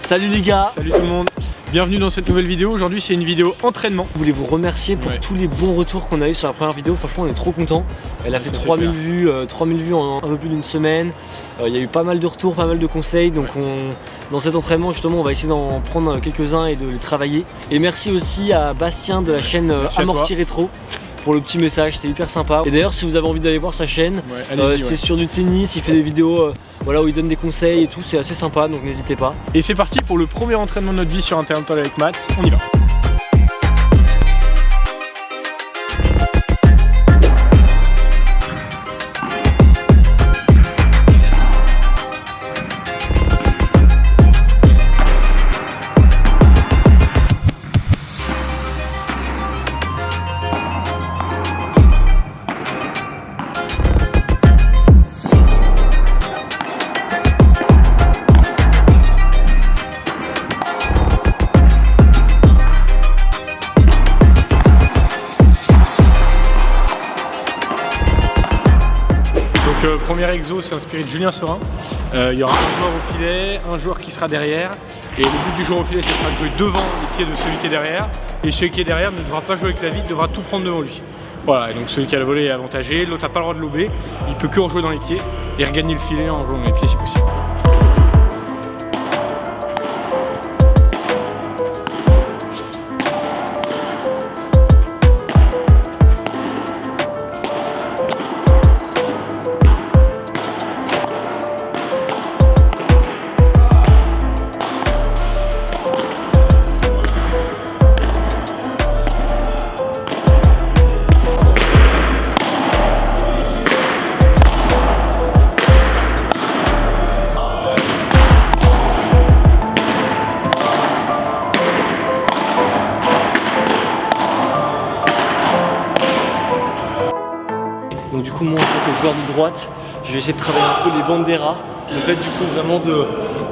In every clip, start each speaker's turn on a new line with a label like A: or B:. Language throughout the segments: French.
A: Salut les gars.
B: Salut tout le monde. Bienvenue dans cette nouvelle vidéo. Aujourd'hui c'est une vidéo entraînement.
A: Je voulais vous remercier pour tous les bons retours qu'on a eu sur la première vidéo. Franchement on est trop contents. Elle a fait 3000 vues, 3000 vues en un peu plus d'une semaine. Il y a eu pas mal de retours, pas mal de conseils. Donc dans cet entraînement justement on va essayer d'en prendre quelques-uns et de les travailler. Et merci aussi à Bastien de la chaîne Amorti Rétro pour le petit message, c'est hyper sympa. Et d'ailleurs si vous avez envie d'aller voir sa chaîne, c'est sur du tennis, il fait des vidéos voilà, où il donne des conseils et tout, c'est assez sympa, donc n'hésitez pas.
B: Et c'est parti pour le premier entraînement de notre vie sur un terrain de paddle avec Matt, on y va. Premier exo, c'est inspiré de Julien Serin. Il y aura un joueur au filet, un joueur qui sera derrière. Et le but du joueur au filet, ce sera de jouer devant les pieds de celui qui est derrière. Et celui qui est derrière ne devra pas jouer avec la vitre, devra tout prendre devant lui. Voilà, et donc celui qui a le volet est avantagé, l'autre n'a pas le droit de lober. Il peut que rejouer dans les pieds et regagner le filet en jouant dans les pieds si possible.
A: Donc du coup moi en tant que joueur de droite, je vais essayer de travailler un peu les banderas. Le fait du coup vraiment de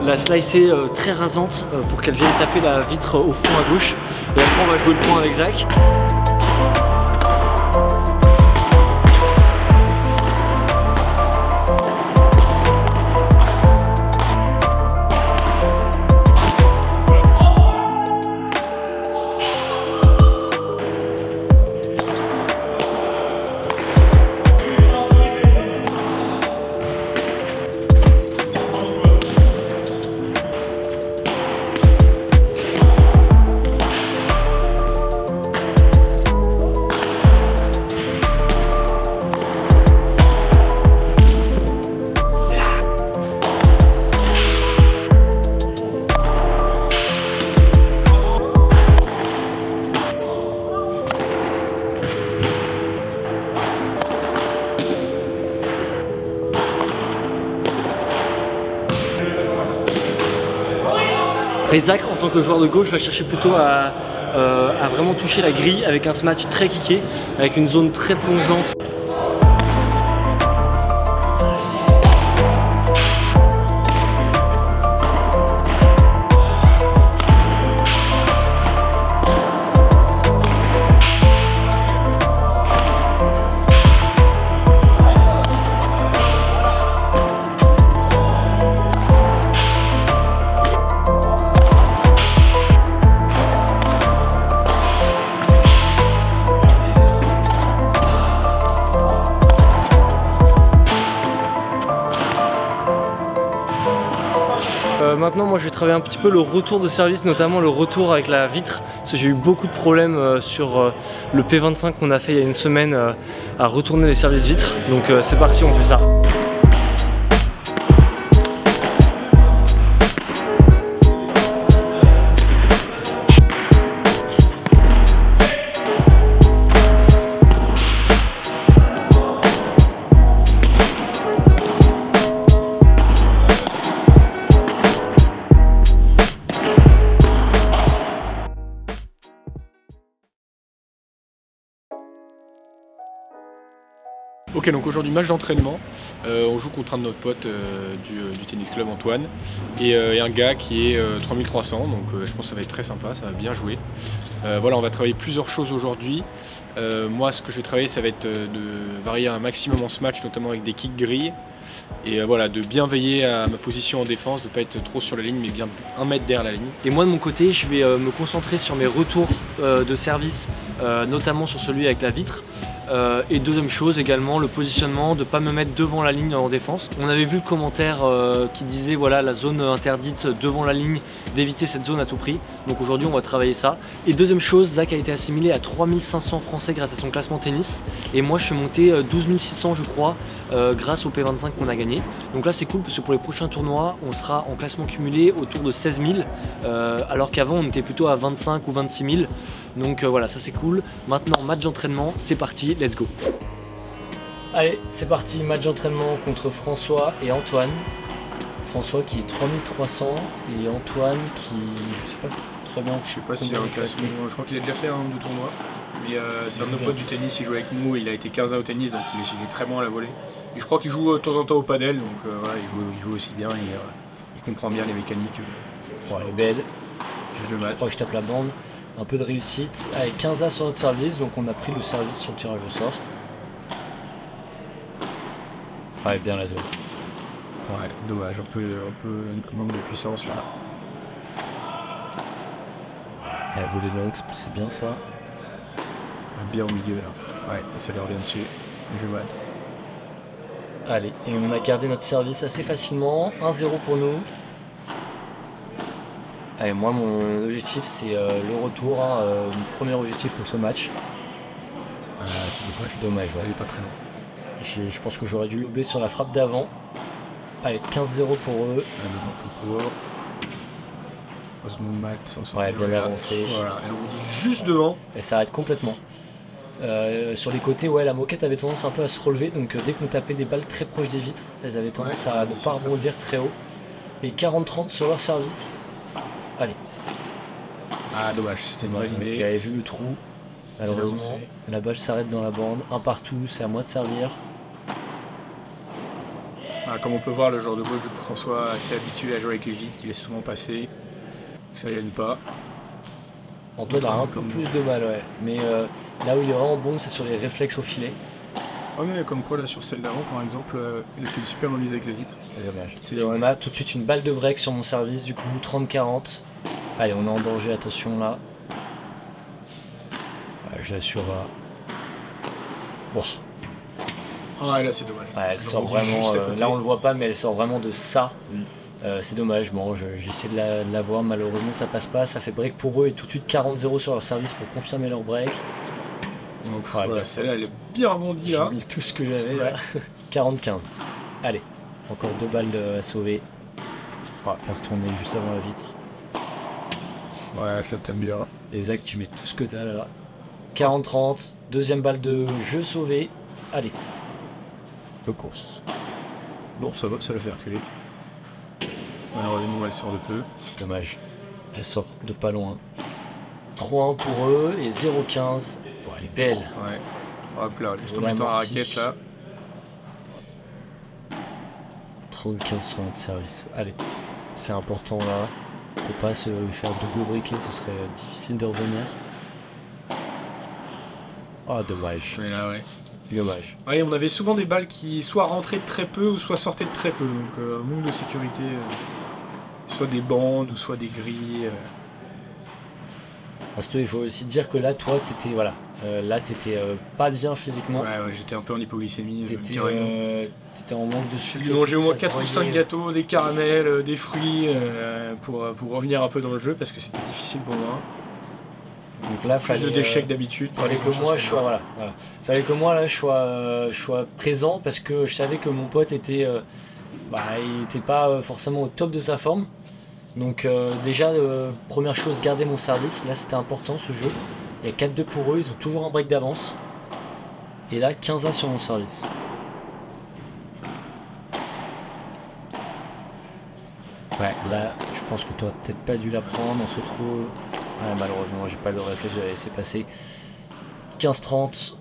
A: la slicer très rasante pour qu'elle vienne taper la vitre au fond à gauche. Et après on va jouer le point avec Zach. Et Zach, en tant que joueur de gauche, va chercher plutôt à vraiment toucher la grille avec un smash très kické, avec une zone très plongeante. Maintenant moi je vais travailler un petit peu le retour de service, notamment le retour avec la vitre, parce que j'ai eu beaucoup de problèmes sur le P25 qu'on a fait il y a une semaine à retourner les services vitres. Donc c'est parti, on fait ça.
B: Ok, donc aujourd'hui match d'entraînement, on joue contre un de nos potes du tennis club, Antoine, et un gars qui est 3300, donc je pense que ça va être très sympa, ça va bien jouer. Voilà, on va travailler plusieurs choses aujourd'hui. Moi, ce que je vais travailler, ça va être de varier un maximum en ce match, notamment avec des kicks grilles, et voilà, de bien veiller à ma position en défense, de ne pas être trop sur la ligne, mais bien 1 mètre derrière la ligne.
A: Et moi de mon côté, je vais me concentrer sur mes retours de service, notamment sur celui avec la vitre. Et deuxième chose également, le positionnement, de ne pas me mettre devant la ligne en défense. On avait vu le commentaire qui disait voilà la zone interdite devant la ligne, d'éviter cette zone à tout prix. Donc aujourd'hui on va travailler ça. Et deuxième chose, Zach a été assimilé à 3500 français grâce à son classement tennis. Et moi je suis monté 12 600 je crois grâce au P25 qu'on a gagné. Donc là c'est cool parce que pour les prochains tournois on sera en classement cumulé autour de 16 000 alors qu'avant on était plutôt à 25 ou 26 000. Donc voilà, ça c'est cool. Maintenant match d'entraînement, c'est parti, let's go. Allez, c'est parti, match d'entraînement contre François et Antoine. François qui est 3300 et Antoine qui, je sais pas très bien.
B: Je sais pas s'il y a un classement, je crois qu'il a déjà fait un ou deux tournois. Mais c'est un de nos potes du tennis, il joue avec nous, il a été 15 ans au tennis, donc il est très bon à la volée. Et je crois qu'il joue de temps en temps au padel, donc voilà, il joue aussi bien, il comprend bien les mécaniques.
A: Bon, elle est belle.
B: Je
A: crois que je tape la bande. Un peu de réussite. Allez, 15 A sur notre service, donc on a pris le service sur le tirage au sort. Ouais, bien la zone.
B: Ouais, dommage, un peu manque de puissance là.
A: Elle volée longue, c'est bien ça.
B: Bien au milieu là. Ouais, ça lui revient dessus. Je vois.
A: Allez, et on a gardé notre service assez facilement. 1-0 pour nous. Allez, moi mon objectif c'est le retour, hein, mon premier objectif pour ce match.
B: C'est
A: dommage, ouais.
B: Il est pas très long.
A: Je pense que j'aurais dû lober sur la frappe d'avant. Allez, 15-0 pour eux. Ouais, bien avancé.
B: Voilà, elle rebondit juste devant.
A: Elle s'arrête complètement. Sur les côtés, ouais, la moquette avait tendance un peu à se relever, donc dès qu'on tapait des balles très proches des vitres, elles avaient tendance à ne pas rebondir très haut. Et 40-30 sur leur service. Allez.
B: Ah dommage, c'était mal.
A: J'avais vu le trou. Malheureusement, la balle s'arrête dans la bande. Un partout, c'est à moi de servir.
B: Ah, comme on peut voir, le joueur de gauche du François est assez habitué à jouer avec les vides, qu'il laisse souvent passer. Ça gêne pas.
A: Antoine a un peu plus de mal, ouais. Mais là où il est vraiment bon, c'est sur les réflexes au filet.
B: Ouais, mais comme quoi, là, sur celle d'avant, par exemple, il a fait une super remise avec les vitres.
A: C'est dommage. On a tout de suite une balle de break sur mon service, du coup, 30-40. Allez, on est en danger, attention là. Ouais, je l'assure là. Bon.
B: Ah, là, c'est dommage.
A: Ouais, elle sort vraiment. Là, on le voit pas, mais elle sort vraiment de ça. C'est dommage. Bon, j'essaie de la voir. Malheureusement, ça passe pas. Ça fait break pour eux et tout de suite 40-0 sur leur service pour confirmer leur break.
B: Donc, voilà, celle-là, elle est bien rebondie là.
A: J'ai mis tout ce que j'avais là. 40-15. Allez, encore 2 balles à sauver. Ouais, on va se tourner juste avant la vitre.
B: Ouais, là, t'aimes bien.
A: Et Zach, tu mets tout ce que t'as là. 40-30. Deuxième balle de jeu sauvé. Allez. Peu course.
B: Bon, ça va, ça l'a fait reculer. Malheureusement, elle sort de peu.
A: Dommage. Elle sort de pas loin. 3-1 pour eux et 0-15. Bon, elle est belle.
B: Ouais. Hop là, juste en mettant la raquette là.
A: 30-15 sur notre service. Allez, c'est important là. Faut pas se faire double briquet, ce serait difficile de revenir. Ah, dommage.
B: Mais là, ouais.
A: Dommage.
B: Ouais, on avait souvent des balles qui soit rentraient de très peu ou soit sortaient de très peu. Donc, manque de sécurité. Soit des bandes ou soit des grilles.
A: Parce que il faut aussi dire que là, toi, t'étais voilà, là, t'étais pas bien physiquement.
B: Ouais, j'étais un peu en hypoglycémie.
A: T'étais en manque de sucre.
B: Ils mangé au moins 4 ou 5 gâteaux, des caramels, des fruits pour revenir un peu dans le jeu parce que c'était difficile pour moi.
A: Donc là,
B: plus de déchets que d'habitude.
A: Fallait que moi je sois voilà. Fallait que moi là je sois présent parce que je savais que mon pote était il était pas forcément au top de sa forme. Donc déjà première chose, garder mon service. Là c'était important ce jeu. Il y a 4-2 pour eux, ils ont toujours un break d'avance. Et là 15-1 sur mon service. Ouais, là je pense que tu aurais peut-être pas dû la prendre, on se retrouve. Ouais, malheureusement, j'ai pas le réflexe, je l'ai laissé passer. 15-30.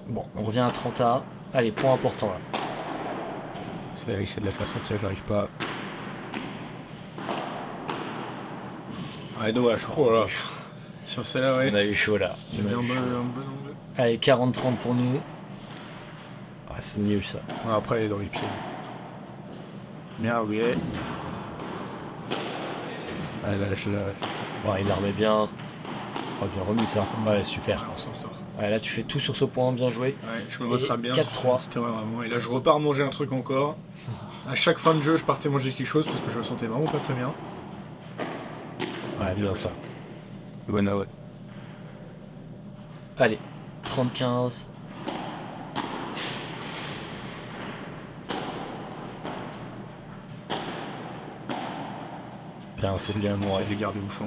A: Bon, on revient à 30A. Allez, point important là.
B: C'est avec c'est de la façon de j'arrive pas. Ouais, dommage. Oh là. Sur celle-là, ouais.
A: On a eu chaud là.
B: Il y avait un bon angle.
A: Allez, 40-30 pour nous. Ah, c'est mieux ça.
B: Ouais, après, elle est dans les pieds. Bien, oui. Ouais, là, je la...
A: Ouais, il la remet bien. Oh, bien remis ça. Ouais, super.
B: Ouais, on s'en sort.
A: Ouais, là, tu fais tout sur ce point, bien joué.
B: Ouais, je me voterai bien.
A: 4-3.
B: C'était vraiment. Et là, je repars manger un truc encore. À chaque fin de jeu, je partais manger quelque chose parce que je me sentais vraiment pas très bien.
A: Ouais, bien ça.
B: Bonne ouais.
A: Allez, 30-15. Bien, c'est bien moi.
B: C'est de les garder au fond.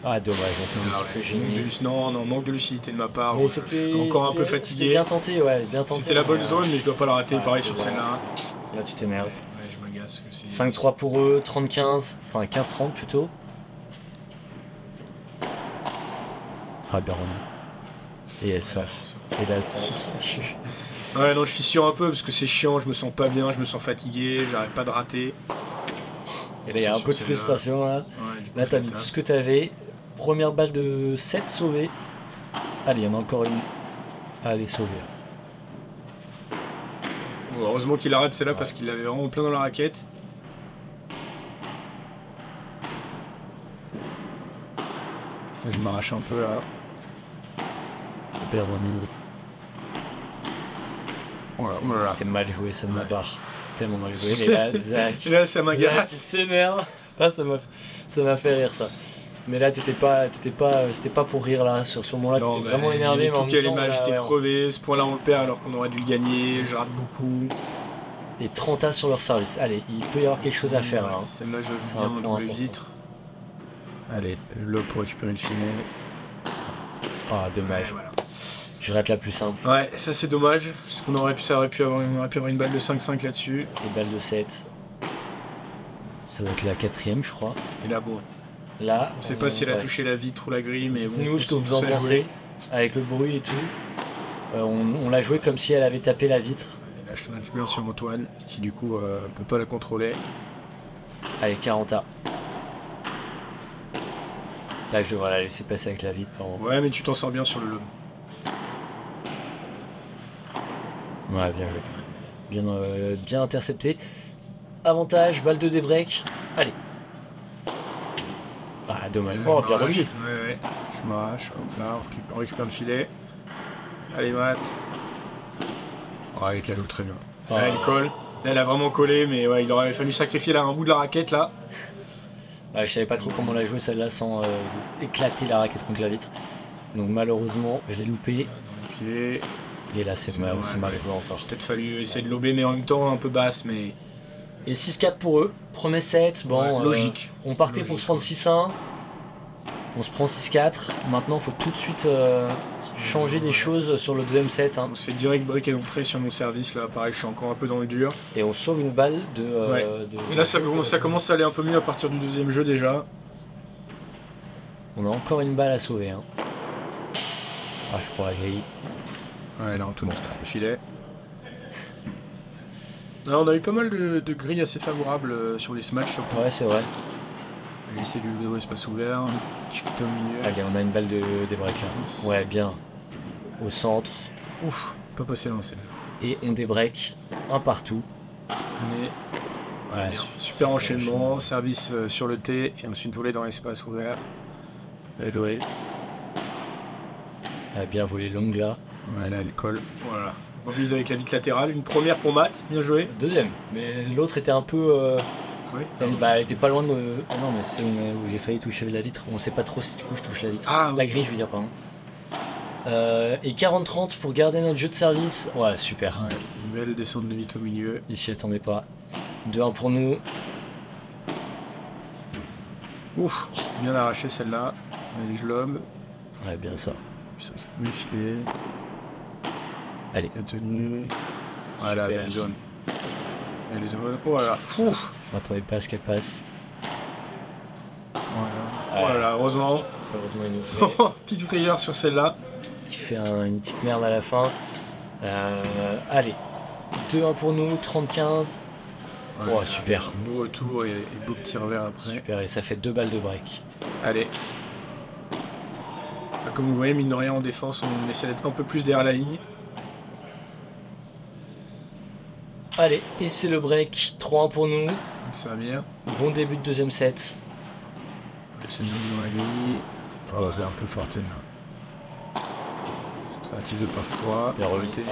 A: Ah, dommage, c'est un petit peu gêné.
B: Non, manque de lucidité de ma part.
A: Mais
B: Je suis encore un peu fatigué.
A: C'était bien tenté, ouais, bien tenté.
B: C'était la bonne zone, mais je dois pas la rater.
A: Ouais,
B: pareil sur celle-là.
A: Là, tu t'énerves.
B: Ouais, je m'agace.
A: 5-3 pour eux, 30-15. Enfin, 15-30 plutôt. Ah, bien remis. Et ça. Et là, ça tue.
B: Ouais, non, je suis sûr un peu parce que c'est chiant. Je me sens pas bien, je me sens fatigué. J'arrête pas de rater.
A: Et là, il y a un peu de frustration là.
B: Ouais,
A: là, t'as mis tout ce que t'avais. Première balle de 7 sauvée. Allez, il y en a encore une. Allez, sauvée.
B: Bon, heureusement qu'il arrête celle-là parce qu'il l'avait vraiment plein dans la raquette. Je m'arrache un peu là.
A: Super remis.
B: Voilà.
A: C'est mal joué, ça de ma part. C'est tellement mal joué. Mais là, Zach.
B: Là, ça m'agace.
A: Il s'énerve. Ah, ça m'a fait rire ça. Mais là, c'était pas pour rire là. Sur ce moment-là, t'étais vraiment énervé. Mais en même temps,
B: là, j'étais crevé. Ce point-là, on le perd alors qu'on aurait dû le gagner. Je rate beaucoup.
A: Et 30 as sur leur service. Allez, il peut y avoir quelque chose à faire là.
B: Celle-là, je
A: c'est
B: viens
A: un point
B: double
A: important.
B: vitre. Allez, le pour récupérer le filet.
A: Ah, dommage.
B: Ouais, voilà.
A: Je rate la plus simple.
B: Ouais, ça c'est dommage. Parce qu'on aurait pu avoir une balle de 5-5 là-dessus.
A: Et balle de 7. Ça doit être la 4ème, je crois.
B: Et là, bon.
A: Là,
B: On sait pas si elle a touché la vitre ou la grille, mais bon.
A: Nous, ce que vous en pensez, avec le bruit et tout, on l'a joué comme si elle avait tapé la vitre.
B: Et là, je te match bien sur Antoine, qui du coup peut pas la contrôler.
A: Allez, 40A. Là, je devrais la laisser passer avec la vitre. Pardon.
B: Ouais, mais tu t'en sors bien sur le lob.
A: Ouais, bien joué. Bien intercepté. Avantage, balle de débreak. Allez. Ah, dommage. Oh, bien remis.
B: Ouais. Je m'arrache. Hop là, on récupère le filet. Allez, Matt. Ouais, il te la joue très bien.
A: Oh.
B: Là, elle colle. Là, elle a vraiment collé, mais ouais, il aurait fallu sacrifier là un bout de la raquette là.
A: Ouais, je savais pas trop comment la jouer celle-là sans éclater la raquette contre la vitre. Donc malheureusement, je l'ai loupé. Et là, c'est mal joué encore.
B: Peut-être fallu essayer de lober, mais en même temps un peu basse, mais.
A: Et 6-4 pour eux. Premier set, bon.
B: Ouais, logique.
A: On partait pour se prendre 6-1. On se prend 6-4. Maintenant, il faut tout de suite changer des choses sur le deuxième set. Hein.
B: On se fait direct brick et d'entrée sur mon service là. Pareil, je suis encore un peu dans le dur.
A: Et on sauve une balle de.
B: Ouais. Et là, ça commence à aller un peu mieux à partir du deuxième jeu déjà.
A: On a encore une balle à sauver. Hein. Ah, je crois la grille.
B: Ouais, là, tout le monde se touche le filet. Alors, on a eu pas mal de grilles assez favorables sur les smash surtout.
A: Ouais, c'est vrai.
B: J'ai essayé de jouer dans l'espace ouvert. Chiquita au milieu.
A: Allez, on a une balle de débreak là. Ouais, bien. Au centre.
B: Ouf, pas passé là, c'est.
A: Et on débreak un partout.
B: Allez.
A: Ouais,
B: super enchaînement, service sur le T et ensuite voler dans l'espace ouvert. Elle doit.
A: Elle a bien volé longue là.
B: Ouais, là, elle colle. Voilà. On vise avec la vitre latérale. Une première pour Matt, bien joué.
A: Deuxième. Mais l'autre était un peu.
B: Oui.
A: Elle était pas loin de. Oh non, mais c'est où j'ai failli toucher la vitre. On sait pas trop si du coup je touche la vitre.
B: Ah,
A: la grille, je veux dire, pardon. Et 40-30 pour garder notre jeu de service. Ouais, super.
B: Ouais, une belle descente de vite au milieu.
A: Il s'y attendait pas. 2-1 pour nous.
B: Ouf, bien arraché celle-là. Allez, je lobe.
A: Ouais, bien ça.
B: Ça filet.
A: Allez.
B: Bien tenu. Voilà, belle zone. Belle zone. Voilà. Ouf.
A: Je m'attendais pas à ce qu'elle passe.
B: Voilà. Voilà, heureusement.
A: Heureusement, il nous fait.
B: Petite frayeur sur celle-là.
A: Il fait une petite merde à la fin. Allez, 2-1 pour nous, 30-15.
B: Ouais,
A: Oh, super.
B: Beau retour et beau petit revers après.
A: Super, et ça fait 2 balles de break.
B: Allez. Comme vous voyez, mine de rien en défense, on essaie d'être un peu plus derrière la ligne.
A: Allez, et c'est le break, 3-1 pour nous.
B: Ça va bien.
A: Bon début de deuxième set.
B: C'est dans la grille. Ça va, c'est un peu fort, là. Tentative de par 3.
A: Bien remonté.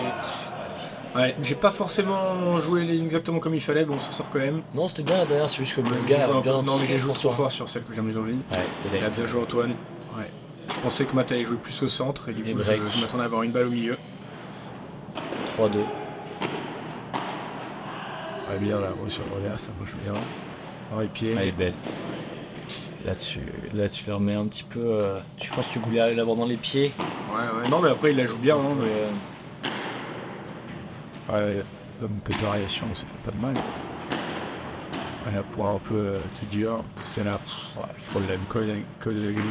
B: Ouais, j'ai pas forcément joué exactement comme il fallait, bon on s'en sort quand même.
A: Non, c'était bien la dernière, c'est juste que le gars a bien
B: non, mais j'ai joué trop
A: François.
B: fort sur celle que j'ai mise en ligne.
A: Ouais,
B: Il a bien joué Antoine. Ouais. Je pensais que Matt allait jouer plus au centre et du coup je m'attendais à avoir une balle au milieu.
A: 3-2.
B: Ouais, bien là, sur le revers, ça bouge bien. Oh, les pieds.
A: Elle est belle. Là tu le remets un petit peu. Je pense que tu voulais aller l'avoir dans les pieds.
B: Ouais, non, mais après il la joue bien. Hein, mais... Ouais, comme peu de variation, ça fait pas de mal. Ouais, la poire un peu qui dure, c'est là. Ouais, il faut le code de la grille.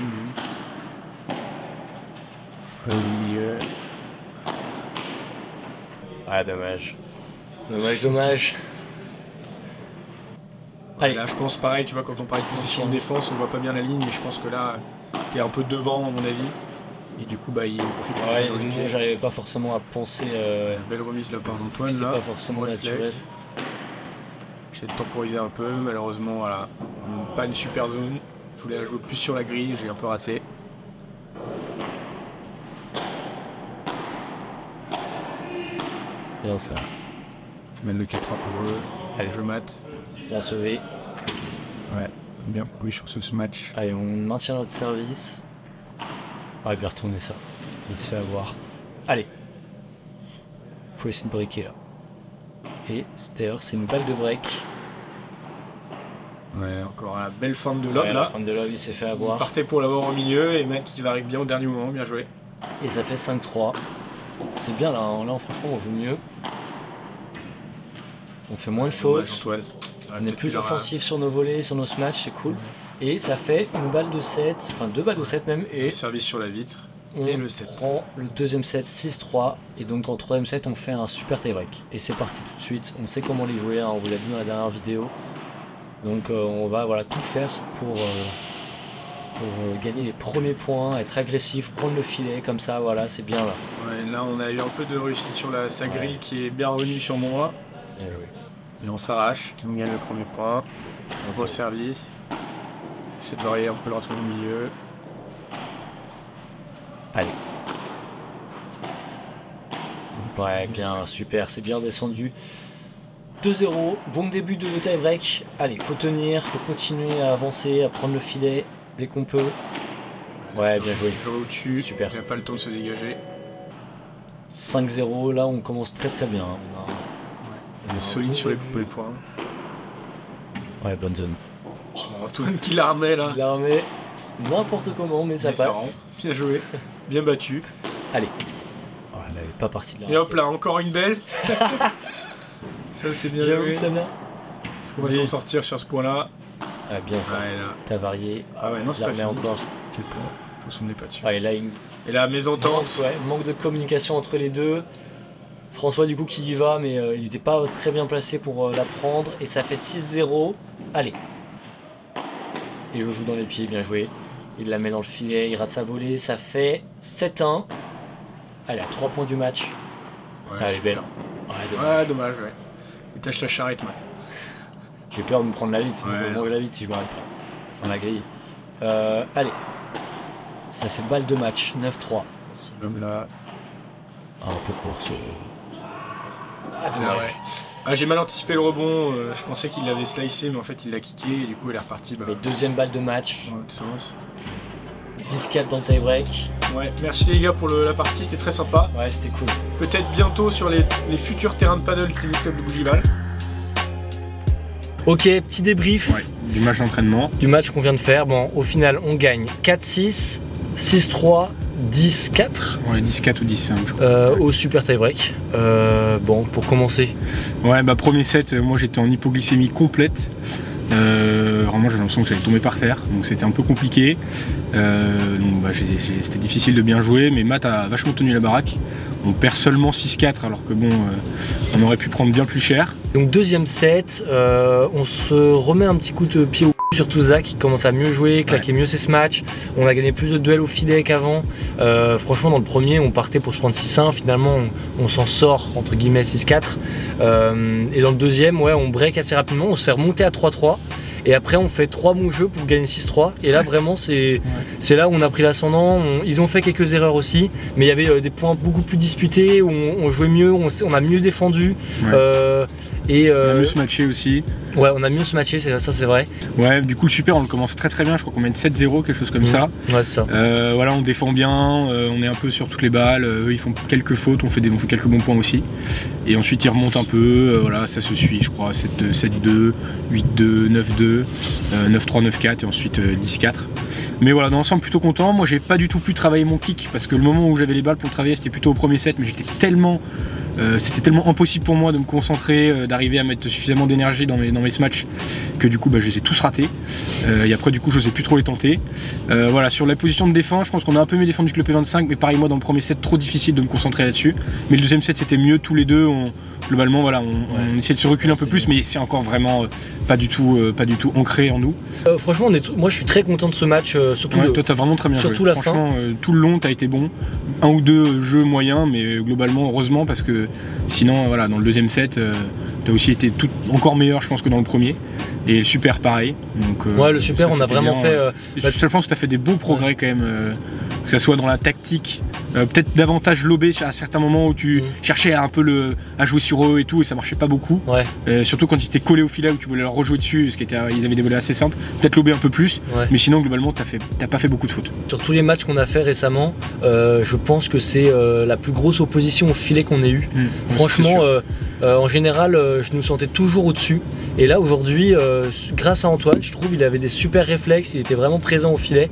B: Code au milieu.
A: Ouais, dommage. Dommage. Allez.
B: Là, je pense pareil, tu vois, quand on parle de position de défense, on voit pas bien la ligne, et je pense que là, t'es un peu devant, à mon avis. Et du coup, bah, il profite.
A: Ouais, moi, j'arrivais pas forcément à penser.
B: Belle remise là par Antoine.
A: C'est pas forcément naturel.
B: J'essaie de temporiser un peu, malheureusement, voilà. Pas une super zone. Je voulais la jouer plus sur la grille, j'ai un peu raté.
A: Bien ça.
B: Je mène le 4-3 pour eux.
A: Allez,
B: je mate.
A: Bien sauvé.
B: Ouais, bien oui, sur ce match.
A: Allez, on maintient notre service. Ah, bien retourner ça. Il se fait avoir. Allez. Faut essayer de breaker là. Et d'ailleurs, c'est une balle de break.
B: Ouais, encore la belle forme de lob
A: ouais,
B: là.
A: La forme de lob, il s'est fait avoir.
B: Il partait pour l'avoir au milieu et Matt qui va arriver bien au dernier moment. Bien joué.
A: Et ça fait 5-3. C'est bien là, là franchement on joue mieux. On fait moins de fautes. On est plus offensif sur nos volets, sur nos smash, c'est cool. Et ça fait une balle de 7, enfin 2 balles de 7 même. Et
B: service sur la vitre.
A: On
B: et le 7.
A: prend le deuxième set 6-3. Et donc en troisième set on fait un super tie-break. Et c'est parti tout de suite. On sait comment les jouer, hein, on vous l'a dit dans la dernière vidéo. Donc on va voilà, tout faire pour gagner les premiers points, être agressif, prendre le filet, comme ça, voilà, c'est bien là.
B: Ouais, là on a eu un peu de réussite sur sa grille qui est bien revenue sur moi.
A: Bien joué.
B: Et on s'arrache, on gagne le premier point. On voit le service. J'essaie de varier un peu le retour au milieu.
A: Allez. Ouais, bien, super, c'est bien descendu. 2-0, bon début de tie-break. Allez, faut tenir, faut continuer à avancer, à prendre le filet dès qu'on peut. Ouais, bien joué.
B: Jouer au-dessus,
A: super.
B: Il n'a pas le temps de se dégager.
A: 5-0, là on commence très très bien.
B: On est solide sur les points.
A: Ouais, bonne zone.
B: Oh, Antoine qui la remet là.
A: Il la remet n'importe comment, mais ça passe.
B: Bien joué, bien battu.
A: Allez. Oh, elle n'est pas partie de là.
B: Et hop là, encore une belle. Ça c'est bien joué. Est-ce qu'on va s'en sortir sur ce point-là?
A: Ah, bien ça.
B: Ouais, là.
A: T'as varié.
B: Ah ouais, non, c'est pas fini.
A: Encore.
B: Quel point? Je me souvenais pas dessus.
A: Ah, et là,
B: mésentente.
A: Manque de communication entre les deux. François du coup qui y va, mais il n'était pas très bien placé pour la prendre. Et ça fait 6-0. Allez. Et je joue dans les pieds, bien joué. Il la met dans le filet, il rate sa volée. Ça fait 7-1. Allez, à 3 points du match.
B: Ouais,
A: elle est belle.
B: Ouais, dommage, ouais. Détache la charrette, Matt.
A: J'ai peur de me prendre la vite, sinon je vais manger la vite si je m'arrête pas. Enfin, la grille. Allez. Ça fait balle de match, 9-3.
B: L'homme là.
A: Ah, un peu court.
B: Ah, dommage. Ouais. Ah, j'ai mal anticipé le rebond. Je pensais qu'il l'avait slicé, mais en fait il l'a kické et du coup il est reparti.
A: Mais deuxième balle de match.
B: Dans l'autre sens.
A: 10-4 dans le tie-break.
B: Ouais, merci les gars pour la partie, c'était très sympa.
A: Ouais, c'était cool.
B: Peut-être bientôt sur les futurs terrains de paddle du tennis club de Bougival.
A: Ok, petit débrief.
B: Ouais, du match d'entraînement.
A: Du match qu'on vient de faire. Bon, au final, on gagne 4-6, 6-3, 10-4.
B: Ouais, 10-4 ou 10-5.
A: Au super tie-break. Bon, pour commencer.
B: Ouais, bah premier set, moi j'étais en hypoglycémie complète. Vraiment j'avais l'impression que j'allais tomber par terre, donc c'était un peu compliqué. C'était difficile de bien jouer, mais Matt a vachement tenu la baraque. On perd seulement 6-4 alors que bon, on aurait pu prendre bien plus cher.
A: Donc deuxième set, on se remet un petit coup de pied au cul, surtout Zach qui commence à mieux jouer, claquer mieux ses smatchs. On a gagné plus de duels au filet qu'avant. Franchement dans le premier on partait pour se prendre 6-1, finalement on s'en sort entre guillemets 6-4. Et dans le deuxième ouais, on break assez rapidement, on se fait remonter à 3-3. Et après on fait 3 bons jeux pour gagner 6-3. Et là vraiment c'est là où on a pris l'ascendant. Ils ont fait quelques erreurs aussi, mais il y avait des points beaucoup plus disputés, où on jouait mieux, on a mieux défendu.
B: On a mieux se matcher aussi.
A: Ouais, on a mieux se matcher, ça c'est vrai.
B: Ouais, du coup le super on le commence très bien, je crois qu'on mène 7-0, quelque chose comme ça.
A: Ouais, c'est ça.
B: Voilà, on défend bien, on est un peu sur toutes les balles, eux ils font quelques fautes, on fait quelques bons points aussi. Et ensuite ils remontent un peu, voilà, ça se suit je crois, 7-2, 7-2, 8-2, 9-2, 9-3, 9-4 et ensuite 10-4. Mais voilà, dans l'ensemble plutôt content. Moi j'ai pas du tout pu travailler mon kick parce que le moment où j'avais les balles pour le travailler c'était plutôt au premier set, mais j'étais tellement c'était tellement impossible pour moi de me concentrer, d'arriver à mettre suffisamment d'énergie dans mes matchs que du coup je les ai tous ratés. Et après du coup je sais plus trop les tenter. Voilà, sur la position de défense, je pense qu'on a un peu mieux défendu que le P25, mais pareil moi dans le premier set trop difficile de me concentrer là-dessus. Mais le deuxième set c'était mieux, tous les deux globalement voilà, on essayait de se reculer un peu plus, mais c'est encore vraiment pas du tout ancré en nous.
A: Franchement moi je suis très content de ce match, surtout
B: toi t'as vraiment très bien
A: surtout
B: joué.
A: La
B: Franchement
A: fin.
B: Tout le long t'as été bon, un ou deux jeux moyens, mais globalement heureusement parce que sinon voilà, dans le deuxième set t'as aussi été encore meilleur je pense que dans le premier. Et le super pareil. Donc,
A: ouais, le super on a vraiment fait.
B: Je pense que tu as fait des beaux progrès quand même, que ce soit dans la tactique, peut-être davantage lobé à certains moments où tu cherchais un peu à jouer sur eux et tout, et ça marchait pas beaucoup. Ouais. Surtout quand ils étaient collés au filet où tu voulais leur rejouer dessus, parce qu'ils avaient des volets assez simples, peut-être lobé un peu plus, mais sinon globalement t'as pas fait beaucoup de fautes.
A: Sur tous les matchs qu'on a fait récemment, je pense que c'est la plus grosse opposition au filet qu'on ait eu. Franchement, en général, je nous sentais toujours au-dessus. Et là aujourd'hui, grâce à Antoine, je trouve il avait des super réflexes, il était vraiment présent au filet,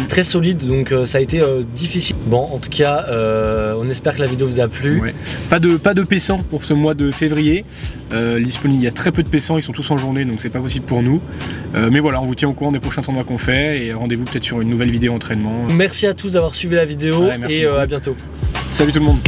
A: très solide, donc ça a été difficile. Bon, en tout cas, on espère que la vidéo vous a plu.
B: Ouais. Pas de P100 pour ce mois de février. Disponible, il y a très peu de P100, ils sont tous en journée, donc c'est pas possible pour nous. Mais voilà, on vous tient au courant des prochains tournois qu'on fait et rendez-vous peut-être sur une nouvelle vidéo entraînement.
A: Merci à tous d'avoir suivi la vidéo et à bientôt.
B: Salut tout le monde.